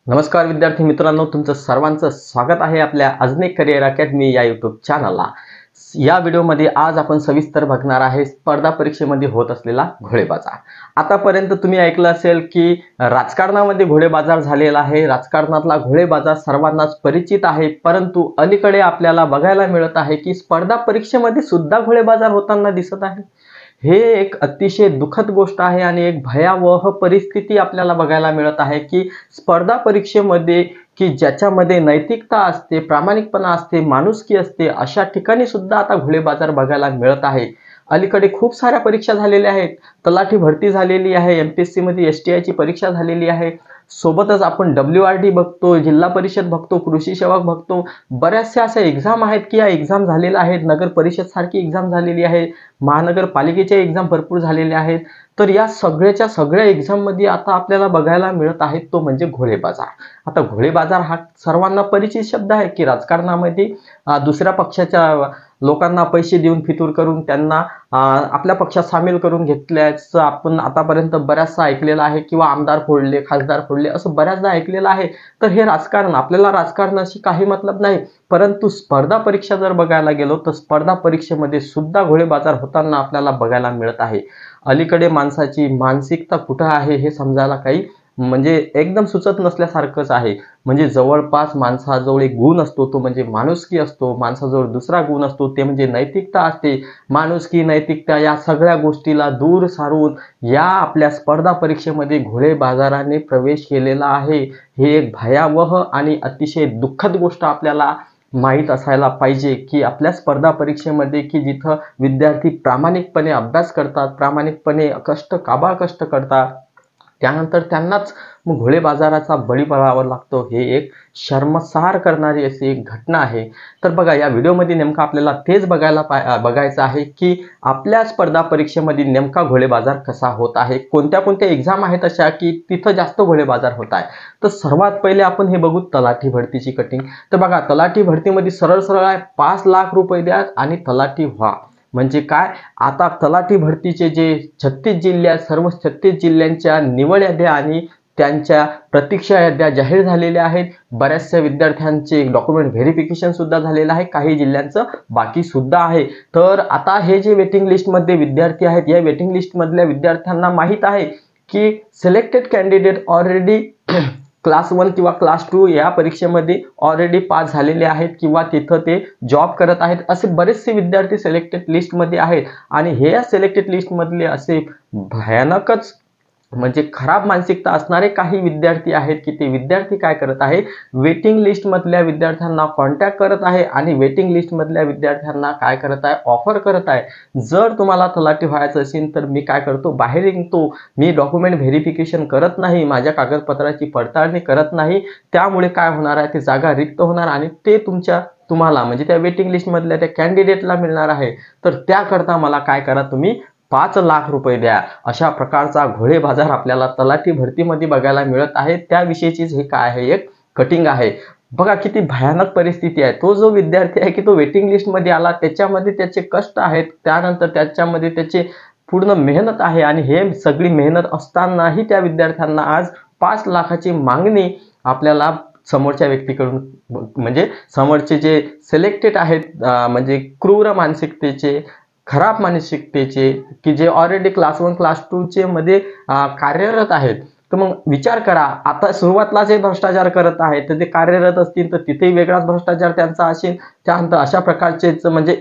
नमस्कार विद्यार्थी मित्रांनो, तुमचं सर्वांचं स्वागत आहे आपल्या अजनेक करिअर अकॅडमी या यूट्यूब चॅनलला। या व्हिडिओमध्ये आज आपण सविस्तर बघणार आहे स्पर्धा परीक्षेमध्ये होत असलेला घोडेबाजार। आतापर्यंत तुम्ही ऐकलं असेल की राजकारणामध्ये घोडेबाजार झालेला आहे। राजकारणातला घोडेबाजार सर्वांनाच परिचित आहे, परंतु अलीकडे आपल्याला बघायला मिळत आहे की स्पर्धा परीक्षेमध्ये सुद्धा घोडेबाजार होताना दिसत आहे। हे एक अतिशय दुःखद गोष्ट आहे आणि एक भयावह परिस्थिती आपल्याला बघायला मिळत आहे की स्पर्धा परीक्षेमध्ये की ज्याच्यामध्ये नैतिकता असते, प्रामाणिकपणा असते, माणुसकी असते, अशा ठिकाणी सुद्धा आता घोडेबाजार बघायला मिळत आहे। अलीकडे खूप साऱ्या परीक्षा झालेल्या आहेत। तलाठी भरती झालेली आहे, एमपीएससी मध्ये एसटीआयची परीक्षा झालेली आहे। सोबतच आपण डब्ल्यूआरडी बघतो, जिल्हा परिषद बघतो, कृषी सेवक बघतो। बऱ्याचशा अशा एक्झाम आहेत की या एक्झाम झालेल्या आहेत। नगर परिषद सारखी एक्झाम झालेली आहे, महानगरपालिकेच्या एक्झाम भरपूर झालेल्या आहेत। तर या सगळ्याच्या सगळ्या एक्झाम मध्ये आता आपल्याला बघायला मिळत आहे तो म्हणजे घोडेबाजार। आता घोडेबाजार हा सर्वांना परिचित शब्द आहे की राजकारणामध्ये दुसऱ्या पक्षाच्या लोकांना पैसे देऊन फितूर करून त्यांना आपल्या पक्षात सामील करून घेतल्याचं आपण आतापर्यंत बऱ्याचदा ऐकलेलं आहे, किंवा आमदार फोडले, खासदार फोडले असं बऱ्याचदा ऐकलेलं आहे। तर हे राजकारण, आपल्याला राजकारणाशी काही मतलब नाही, परंतु स्पर्धा परीक्षा जर बघायला गेलो तर स्पर्धा परीक्षेमध्ये सुद्धा घोडेबाजार होताना आपल्याला बघायला मिळत आहे। अलीकडे माणसाची मानसिकता कुठं आहे हे समजायला काही म्हणजे एकदम सुचत नसल्यासारखंच आहे। म्हणजे जवळपास माणसाजवळ एक गुण असतो, तो म्हणजे माणुसकी असतो। माणसाजवळ दुसरा गुण असतो, ते म्हणजे नैतिकता असते। माणुसकी, नैतिकता या सगळ्या गोष्टीला दूर सारून या आपल्या स्पर्धा परीक्षेमध्ये घोडेबाजाराने प्रवेश केलेला आहे। हे एक भयावह आणि अतिशय दुःखद गोष्ट आपल्याला माहित असायला पाहिजे की आपल्या स्पर्धा परीक्षेमध्ये की जिथं विद्यार्थी प्रामाणिकपणे अभ्यास करतात, प्रामाणिकपणे काबाड कष्ट करतात, त्यानंतर त्यांनाच मग घोडेबाजाराचा बळी पडावा लागतो। हे एक शर्मसार करणारी अशी एक घटना आहे। तर बघा, या व्हिडिओमध्ये नेमका आपल्याला तेच बघायचं आहे की आपल्या स्पर्धा परीक्षेमध्ये नेमका घोडेबाजार कसा होत आहे, कोणत्या कोणत्या एक्झाम आहेत अशा की तिथं जास्त घोडेबाजार होत आहे। तर सर्वात पहिले आपण हे बघू तलाठी भरतीची कटिंग। तर बघा, तलाठी भरतीमध्ये सरळ सरळ आहे 5 लाख रुपये द्या आणि तलाठी व्हा। म्हणजे काय, आता तलाठी भरतीचे जे 36 जिल्हे आहेत, सर्व 36 जिल्ह्यांच्या निवड याद्या आणि त्यांच्या प्रतीक्षा याद्या जाहीर झालेल्या आहेत। बऱ्याचशा विद्यार्थ्यांचे डॉक्युमेंट व्हेरिफिकेशन सुद्धा झालेलं आहे, काही जिल्ह्यांचं बाकी सुद्धा आहे। तर आता हे जे वेटिंग लिस्ट मध्ये विद्यार्थी आहेत, या वेटिंग लिस्ट मधल्या विद्यार्थ्यांना माहित आहे की सिलेक्टेड कॅन्डिडेट ऑलरेडी क्लास 1 किंवा क्लास 2 या परीक्षेमध्ये ऑलरेडी पास झालेले आहेत किंवा तिथं ते जॉब करत आहेत। असे बरेचसे विद्यार्थी सिलेक्टेड लिस्ट मध्ये आहेत आणि हे या सिलेक्टेड लिस्ट मधले असे भयानकच म्हणजे खराब मानसिकता असणारे काही विद्यार्थी आहेत की ते विद्यार्थी काय करत आहे, वेटिंग लिस्ट मधल्या विद्यार्थ्यांना कॉन्टॅक्ट करत आहे आणि वेटिंग लिस्ट मधल्या विद्यार्थ्यांना काय करत आहे, ऑफर करत आहे। जर तुम्हाला तलाठी व्हायचं असेल तर मी काय करतो, बाहेर निघतो, मी डॉक्युमेंट व्हेरिफिकेशन करत नाही, माझ्या कागदपत्राची पडताळणी करत नाही, त्यामुळे काय होणार आहे, ती जागा रिक्त होणार आणि ते तुम्हाला म्हणजे त्या वेटिंग लिस्ट मधल्या त्या कॅन्डिडेटला मिळणार आहे। तर त्याकरता मला काय करा, तुम्ही 5 लाख रुपये द्या। अशा प्रकारचा घोडेबाजार आपल्याला तलाठी भरतीमध्ये बघायला मिळत आहे। त्याविषयीचीच हे काय आहे, एक कटिंग आहे। बघा किती भयानक परिस्थिती आहे। तो जो विद्यार्थी आहे की तो वेटिंग लिस्ट मध्ये आला, त्याच्यामध्ये त्याचे कष्ट आहेत, त्यानंतर त्याच्यामध्ये त्याचे पूर्ण मेहनत आहे आणि हे सगळी मेहनत असतानाही त्या विद्यार्थ्यांना आज 5 लाखाची मागणी आपल्याला समोरच्या व्यक्तीकडून म्हणजे समोरचे जे सिलेक्टेड आहेत म्हणजे क्रूर मानसिकतेचे, खराब मानसिकतेचे की जे ऑलरेडी क्लास 1 क्लास 2 चे मध्ये कार्यरत आहेत। तर मग विचार करा, आता सुरुवातला जे भ्रष्टाचार करत आहेत तर ते कार्यरत असतील तर तिथेही वेगळाच भ्रष्टाचार त्यांचा असेल। त्यानंतर अशा प्रकारचेच म्हणजे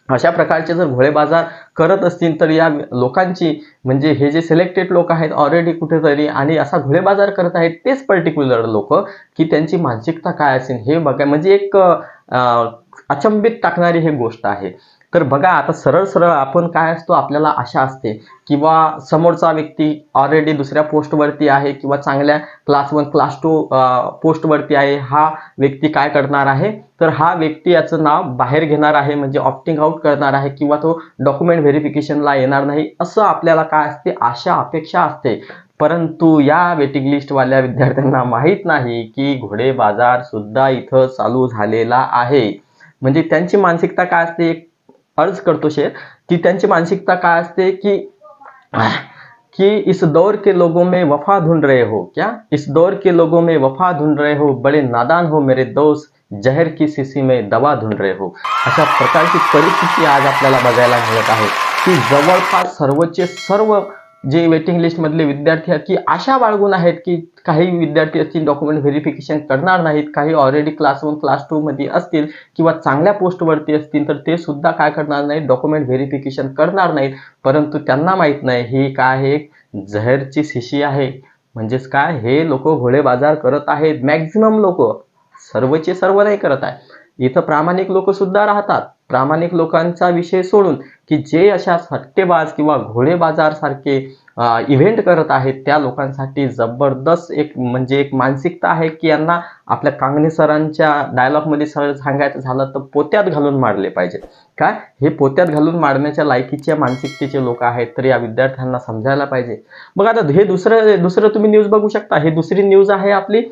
अशा प्रकारचे जर घोडेबाजार करत असतील तर या लोकांची म्हणजे हे जे सिलेक्टेड लोक आहेत ऑलरेडी कुठेतरी आणि असा घोडेबाजार करत आहेत तेच पर्टिक्युलर लोक की त्यांची मानसिकता काय असेल हे बघा, म्हणजे एक अचंबित टाकणारी ही गोष्ट आहे। तर बघा, आता सरळ सरळ आपण काय असतो, आपल्याला आशा असते किंवा समोरचा व्यक्ती ऑलरेडी दुसऱ्या पोस्टवरती आहे किंवा चांगल्या क्लास 1 क्लास 2 पोस्टवरती आहे, हा व्यक्ती काय करणार आहे, तर हा व्यक्ती याचं नाव बाहेर घेणार आहे, म्हणजे ऑप्टिंग आउट करणार आहे किंवा तो डॉक्युमेंट व्हेरिफिकेशनला येणार नाही, असं आपल्याला काय असते, आशा अपेक्षा असते। परंतु या वेटिंग लिस्ट वाल्या विद्यार्थ्यांना माहित नाही की घोडेबाजार सुद्धा इथं चालू झालेला आहे। म्हणजे त्यांची मानसिकता काय असते, अर्ज करतो शेअर की त्यांची मानसिकता काय असते की कि इस दौर के लोगों में वफा ढूंढ रहे हो क्या, इस दौर के लोगों में वफा ढूंढ रहे हो, बड़े नादान हो मेरे दोस्त, जहर की शीशी में दवा ढूंढ रहे हो. अशा प्रकारची परिस्थिती आज आपल्याला बघायला मिळत आहे की जवळपास सर्वचे सर्व जे वेटिंग लिस्ट मधले विद्यार्थी आहेत की आशा बाळगून आहेत की काही विद्यार्थी असतील डॉक्युमेंट व्हेरिफिकेशन करणार नाहीत, काही ऑलरेडी क्लास 1 क्लास 2 मध्ये असतील किंवा चांगल्या पोस्टवरती असतील तर ते सुद्धा काय करणार नाहीत, डॉक्युमेंट व्हेरिफिकेशन करणार नाहीत. परंतु त्यांना माहित नाही ही काय आहे, जहरची शिशी आहे. म्हणजेच काय, हे लोक घोडे बाजार करत आहेत. मॅक्झिमम लोक, सर्वचे सर्व नाही करत आहे. इथं प्रामाणिक लोक सुद्धा राहतात. प्रामाणिक लोकांचा विषय सोडून की जे अशा सट्टेबाज किंवा घोडे बाजार सारखे इव्हेंट करत आहेत त्या लोकांसाठी जबरदस्त एक म्हणजे एक मानसिकता आहे की यांना आपल्या कांगणे सरांच्या डायलॉग मध्ये सरळ सांगायचं झालं तर पोत्यात घालून मारले पाहिजे. काय हे पोत्यात घालून मारण्याच्या लायकीच्या मानसिकतेचे लोक आहेत, तर या विद्यार्थ्यांना समजायला पाहिजे. मग आता हे दुसरं तुम्ही न्यूज बघू शकता. हे दुसरी न्यूज आहे आपली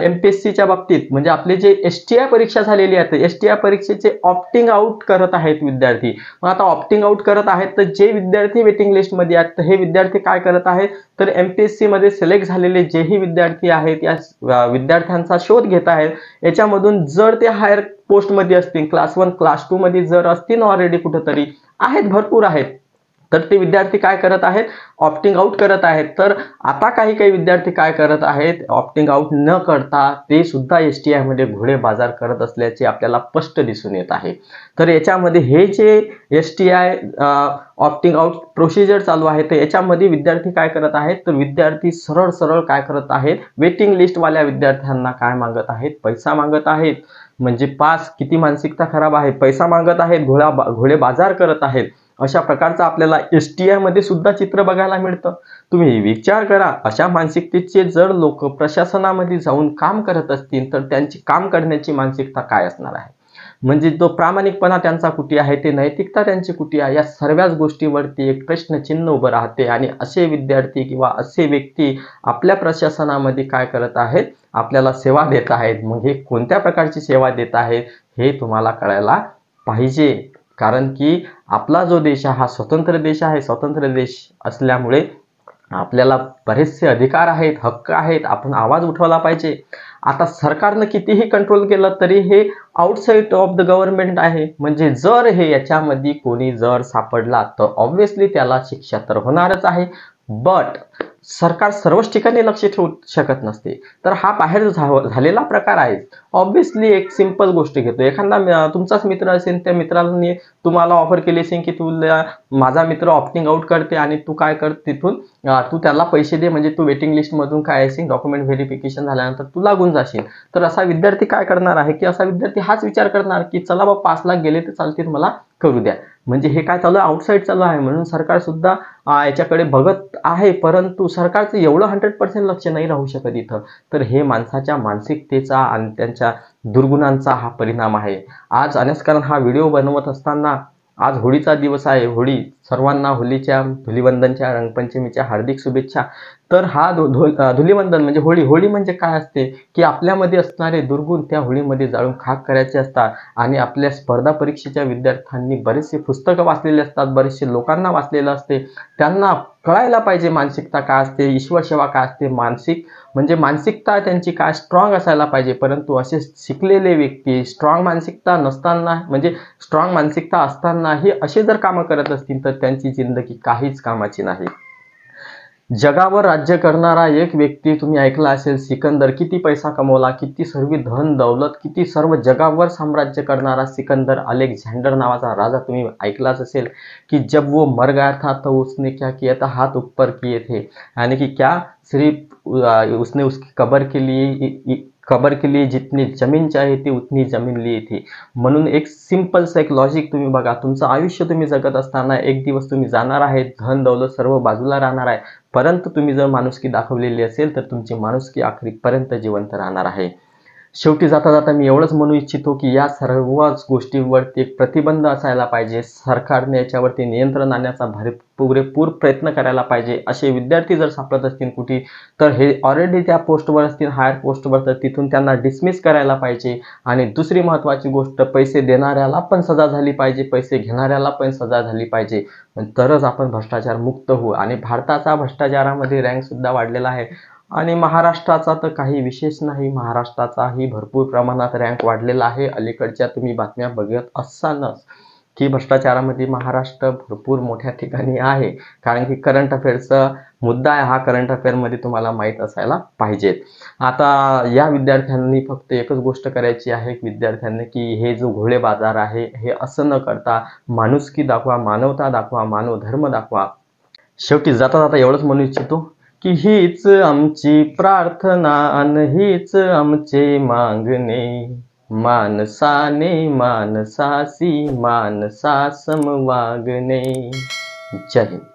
एमपीएससीच्या बाबतीत. म्हणजे आपले जे एसटीआय परीक्षा झालेली आहे, एसटीआय परीक्षेचे ऑप्टिंग आउट करत आहेत विद्यार्थी. मग आता ऑप्टिंग आउट करत आहेत तर जे विद्यार्थी वेटिंग लिस्ट मध्ये आहेत हे विद्यार्थी काय करत आहेत, तर एमपीएससी मध्ये सिलेक्ट झालेले जेही विद्यार्थी आहेत या विद्यार्थ्यांचा शोध घेत आहेत. याच्यामधून जर ते हायर पोस्ट मध्ये असतील, क्लास 1 क्लास 2 मध्ये जर असतील ऑलरेडी कुठेतरी आहेत, भरपूर आहेत, तर ते विद्यार्थी काय करत आहेत, ऑप्टिंग आउट करत आहेत. तर आता काही विद्यार्थी काय करत आहेत, ऑप्टिंग आउट न करता ते सुद्धा एसटीआय मध्ये घोडे बाजार करत असल्याचे आपल्याला स्पष्ट दिसून येत आहे. तर याच्यामध्ये हे जे एसटीआय ऑप्टिंग आउट प्रोसिजर चालू आहे तर याच्यामध्ये विद्यार्थी काय करत आहेत, तर विद्यार्थी सरळ काय करत आहेत, वेटिंग लिस्ट वाल्या विद्यार्थ्यांना काय मागत आहेत, पैसा मागत आहेत. म्हणजे पास, किती मानसिकता खराब आहे, पैसा मागत आहेत, घोडे बाजार करत आहेत. अशा प्रकारचा आपल्याला एसटीआय मध्ये सुद्धा चित्र बघायला मिळतं. तुम्ही विचार करा, अशा मानसिकतेचे जर लोक प्रशासनामध्ये जाऊन काम करत असतील तर त्यांची काम करण्याची मानसिकता काय असणार आहे. म्हणजे तो प्रामाणिकपणा त्यांचा कुठे आहे, ते नैतिकता त्यांची कुठे आहे, या सर्वच गोष्टीवरती एक प्रश्नचिन्ह उभं राहते. आणि असे विद्यार्थी किंवा असे व्यक्ती आपल्या प्रशासनामध्ये काय करत आहेत, आपल्याला सेवा देत आहेत. मग हे कोणत्या प्रकारची सेवा देत आहेत हे तुम्हाला कळायला पाहिजे. कारण की आपला जो देश हा स्वतंत्र देश आहे. स्वतंत्र देश असल्यामुळे आपल्याला बरेचसे अधिकार आहेत, हक्क आहेत, आपण आवाज उठवला पाहिजे. आता सरकारनं कितीही कंट्रोल केलं तरी हे आउटसाइड ऑफ द गव्हर्नमेंट आहे. म्हणजे जर हे याच्यामध्ये कोणी जर सापडला तर ऑब्व्हियसली त्याला शिक्षा तर होणारच आहे. बट सरकार सर्वच ठिकाणी लक्ष ठेवू शकत नसते. तर हा बाहेर झालेला प्रकार आहे. ऑब्व्हियसली एक सिंपल गोष्ट घेतो, एखादा तुमचाच मित्र असेल, त्या मित्राने तुम्हाला ऑफर केली असेल की तुला माझा मित्र ऑप्टिंग आउट करते आणि तू काय कर, तिथून तू त्याला पैसे दे, म्हणजे तू वेटिंग लिस्ट मधून काय असेल डॉक्युमेंट व्हेरिफिकेशन झाल्यानंतर तू लागून जाशील. तर असा विद्यार्थी काय करणार आहे की असा विद्यार्थी हाच विचार करणार की चला बाबा 5 लाख गेले तर चालतील, मला करू द्या. म्हणजे हे काय चालू आहे, आउटसाइड चालू आहे. म्हणून सरकार सुद्धा याच्याकडे बघत आहे, परंतु सरकारचं एवढं 100% लक्ष नाही राहू शकत इथं. तर हे माणसाच्या मानसिकतेचा आणि त्यांच्या दुर्गुणांचा हा परिणाम आहे. आज कारण हा व्हिडिओ बनवत असताना आज होळीचा दिवस आहे. होळी, सर्वांना होळीच्या, धुलीवंदनच्या, रंगपंचमीच्या हार्दिक शुभेच्छा. तर हा धुलीवंदन म्हणजे होळी म्हणजे काय असते की आपल्यामध्ये असणारे दुर्गुण त्या होळीमध्ये जाळून खाक करायचे असतात. आणि आपल्या स्पर्धा परीक्षेच्या विद्यार्थ्यांनी बरेचसे पुस्तकं वाचलेले असतात, बरेचसे लोकांना वाचलेलं असते. त्यांना कळायला पाहिजे मानसिकता काय असते, ईश्वर सेवा काय असते, मानसिकता त्यांची काय स्ट्रॉंग असायला पाहिजे. परंतु असे शिकलेले व्यक्ती स्ट्रॉंग मानसिकता नसताना, म्हणजे स्ट्रॉंग मानसिकता असतानाही असे जर कामं करत असतील तर त्यांची जिंदगी काहीच कामाची नाही. जगावर राज्य करणारा एक व्यक्ती तुम्ही ऐकला असेल, सिकंदर. किती पैसा कमवला, किती सर्व धन दौलत, किती सर्व जगावर साम्राज्य करणारा सिकंदर, अलेक्झांडर नावाचा राजा तुम्ही ऐकलाच असेल की जब वो मर गया था तो उसने क्या किया था, हाथ ऊपर किए थे. यानी कि क्या, सिर्फ उसने उसकी कबर के लिए जितनी जमीन चाहिए थी उतनी जमीन ली थी. म्हणून एक सिंपल सा एक लॉजिक तुम्ही बघा, तुमचं आयुष्य तुम्ही जगत असताना एक दिवस तुम्ही जाणार आहे, धन दौलत सर्व बाजूला राहणार आहे. परंतु तुम्ही जर माणुसकी दाखवलेली असेल तर तुमची माणुसकी आखरीपर्यंत जिवंत राहणार आहे. शेवटी जाता जाता मी एवढंच म्हणू इच्छितो की या सर्वच गोष्टींवरती एक प्रतिबंध असायला पाहिजे. सरकारने याच्यावरती नियंत्रण आणण्याचा पुरेपूर प्रयत्न करायला पाहिजे. असे विद्यार्थी जर सापडत असतील कुठे, तर हे ऑलरेडी त्या पोस्टवर असतील, हायर पोस्टवर, तर तिथून त्यांना डिसमिस करायला पाहिजे. आणि दुसरी महत्त्वाची गोष्ट, पैसे देणाऱ्याला पण सजा झाली पाहिजे, पैसे घेणाऱ्याला पण सजा झाली पाहिजे. तरच आपण भ्रष्टाचार मुक्त होऊ. आणि भारताचा भ्रष्टाचारामध्ये रँकसुद्धा वाढलेला आहे. आणि महाराष्ट्राचा तर काही विशेष नाही, महाराष्ट्राचाही भरपूर प्रमाणात रँक वाढलेला आहे. अलीकडच्या तुम्ही बातम्या बघत असालच की भ्रष्टाचारामध्ये महाराष्ट्र भरपूर मोठ्या ठिकाणी आहे. कारण की करंट अफेअरचा मुद्दा आहे हा, करंट अफेअरमध्ये तुम्हाला माहीत असायला पाहिजेत. आता या विद्यार्थ्यांनी फक्त एकच गोष्ट करायची आहे विद्यार्थ्यांनी, की हे जो घोळे बाजार आहे हे असं न करता माणुसकी दाखवा, मानवता दाखवा, मानव धर्म दाखवा. शेवटी जाता जाता एवढंच म्हणू इच्छितो की हीच आमची प्रार्थना आणि हीच आमचे मागणे, माणसाने माणसासी माणसा सम वागणे. जय हिंद.